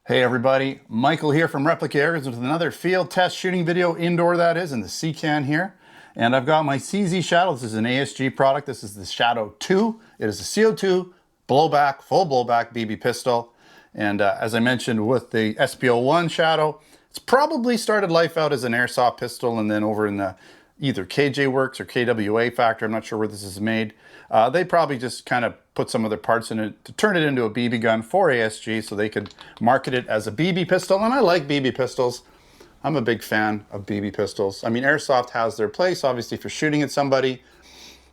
Hey everybody, Michael here from Replica Airguns with another field test shooting video, indoor that is, in the C-Can here. And I've got my CZ Shadow. This is an ASG product. This is the Shadow 2. It is a CO2 blowback, full blowback BB pistol. And as I mentioned with the SPO1 Shadow, it's probably started life out as an airsoft pistol, and then over in the either KJ Works or KWA Factory, I'm not sure where this is made, they probably just kind of put some other parts in it to turn it into a BB gun for ASG so they could market it as a BB pistol. And I like BB pistols. I'm a big fan of BB pistols. I mean, airsoft has their place, obviously, for shooting at somebody,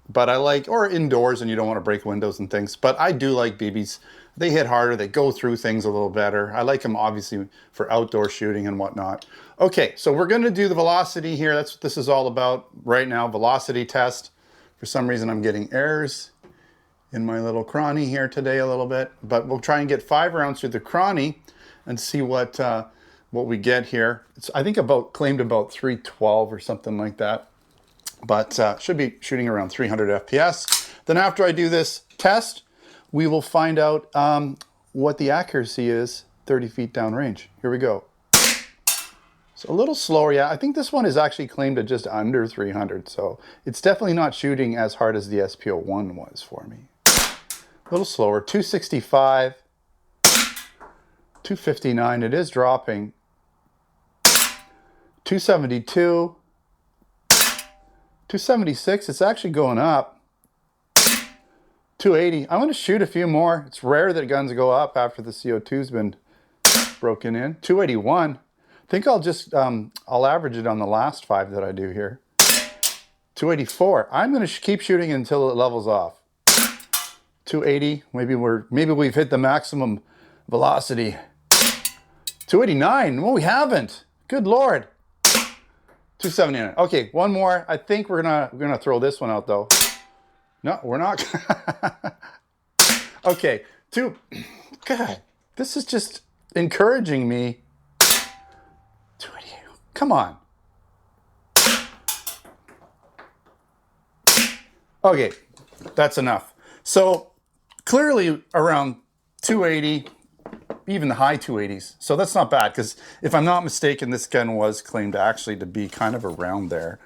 but I like, or indoors and you don't want to break windows and things, but I do like BBs. They hit harder, they go through things a little better. I like them obviously for outdoor shooting and whatnot. Okay, so we're gonna do the velocity here. That's what this is all about right now, velocity test. For some reason I'm getting errors in my little cranny here today a little bit, but we'll try and get 5 rounds through the cranny and see what we get here. It's, I think, claimed about 312 or something like that, but should be shooting around 300 FPS. Then after I do this test, we will find out what the accuracy is 30 feet downrange. Here we go. So a little slower, yeah. I think this one is actually claimed at just under 300, so it's definitely not shooting as hard as the SPO1 was for me. A little slower, 265, 259, it is dropping, 272, 276, it's actually going up, 280. I'm going to shoot a few more. It's rare that guns go up after the CO2's been broken in. 281. I think I'll just, I'll average it on the last 5 that I do here. 284. I'm going to keep shooting until it levels off. 280. Maybe we've hit the maximum velocity. 289. Well, we haven't. Good Lord. 279. Okay, one more. I think we're gonna throw this one out though. No, we're not. Okay, God, this is just encouraging me. 288. Come on. Okay, that's enough. So clearly around 280, even the high 280s. So that's not bad, because if I'm not mistaken, this gun was claimed actually to be kind of around there.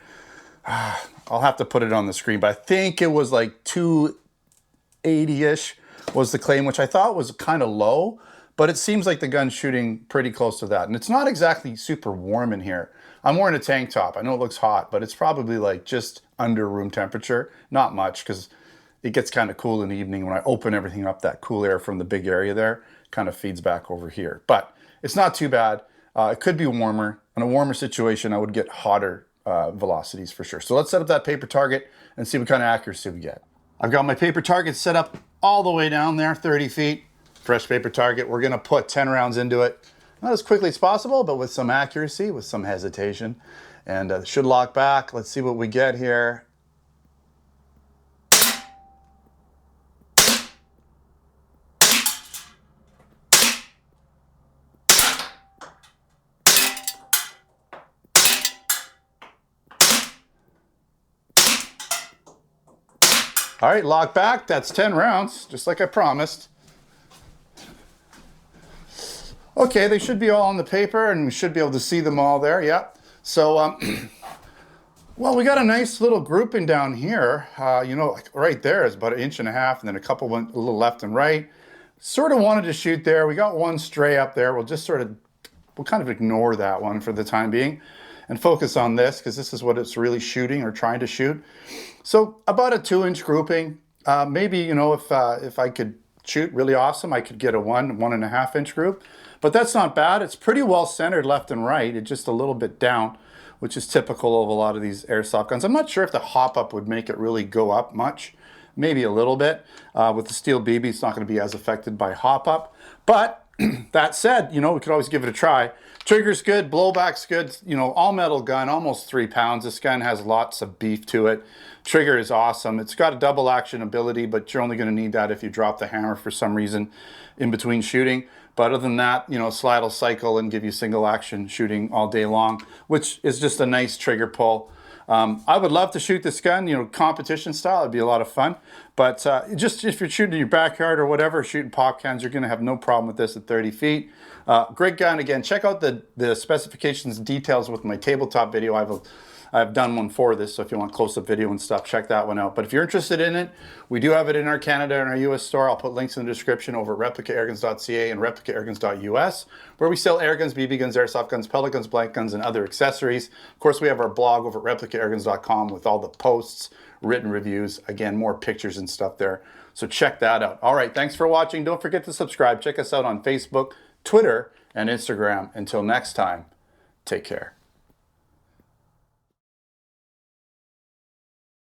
I'll have to put it on the screen, but I think it was like 280-ish was the claim, which I thought was kind of low, but it seems like the gun's shooting pretty close to that. And it's not exactly super warm in here. I'm wearing a tank top. I know it looks hot, but it's probably like just under room temperature. Not much, because it gets kind of cool in the evening when I open everything up. That cool air from the big area there kind of feeds back over here. But it's not too bad. It could be warmer. In a warmer situation, I would get hotter velocities for sure. So let's set up that paper target and see what kind of accuracy we get. I've got my paper target set up all the way down there, 30 feet. Fresh paper target. We're going to put 10 rounds into it. Not as quickly as possible, but with some accuracy, with some hesitation. And should lock back. Let's see what we get here. All right, lock back. That's 10 rounds, just like I promised. Okay, they should be all on the paper, and we should be able to see them all there. Yep. So, well, we got a nice little grouping down here. You know, like right there is about 1.5 inches, and then a couple went a little left and right. Sort of wanted to shoot there. We got one stray up there. We'll kind of ignore that one for the time being and focus on this, because this is what it's really shooting or trying to shoot. So about a 2-inch grouping. Maybe, you know, if I could shoot really awesome, I could get a 1.5 inch group, but that's not bad. It's pretty well centered left and right. It's just a little bit down, which is typical of a lot of these airsoft guns. I'm not sure if the hop up would make it really go up much. Maybe a little bit. With the steel BB, it's not going to be as affected by hop up. But that said, you know, we could always give it a try. Trigger's good, blowback's good, you know, all metal gun, almost 3 pounds. This gun has lots of beef to it. Trigger is awesome. It's got a double action ability, but you're only going to need that if you drop the hammer for some reason in between shooting. But other than that, you know, slide will cycle and give you single action shooting all day long, which is just a nice trigger pull. I would love to shoot this gun, you know, competition style. It'd be a lot of fun. But just if you're shooting in your backyard or whatever, shooting pop cans, you're going to have no problem with this at 30 feet. Great gun. Again, check out the specifications and details with my tabletop video. I've done one for this, so if you want close-up video and stuff, check that one out. But if you're interested in it, we do have it in our Canada and our US store. I'll put links in the description over at replicairguns.ca and replicairguns.us, where we sell air guns, BB guns, airsoft guns, pellet guns, blank guns, and other accessories. Of course, we have our blog over at replicairguns.com with all the posts, written reviews, again, more pictures and stuff there. So check that out. All right, thanks for watching. Don't forget to subscribe. Check us out on Facebook, Twitter, and Instagram. Until next time, take care.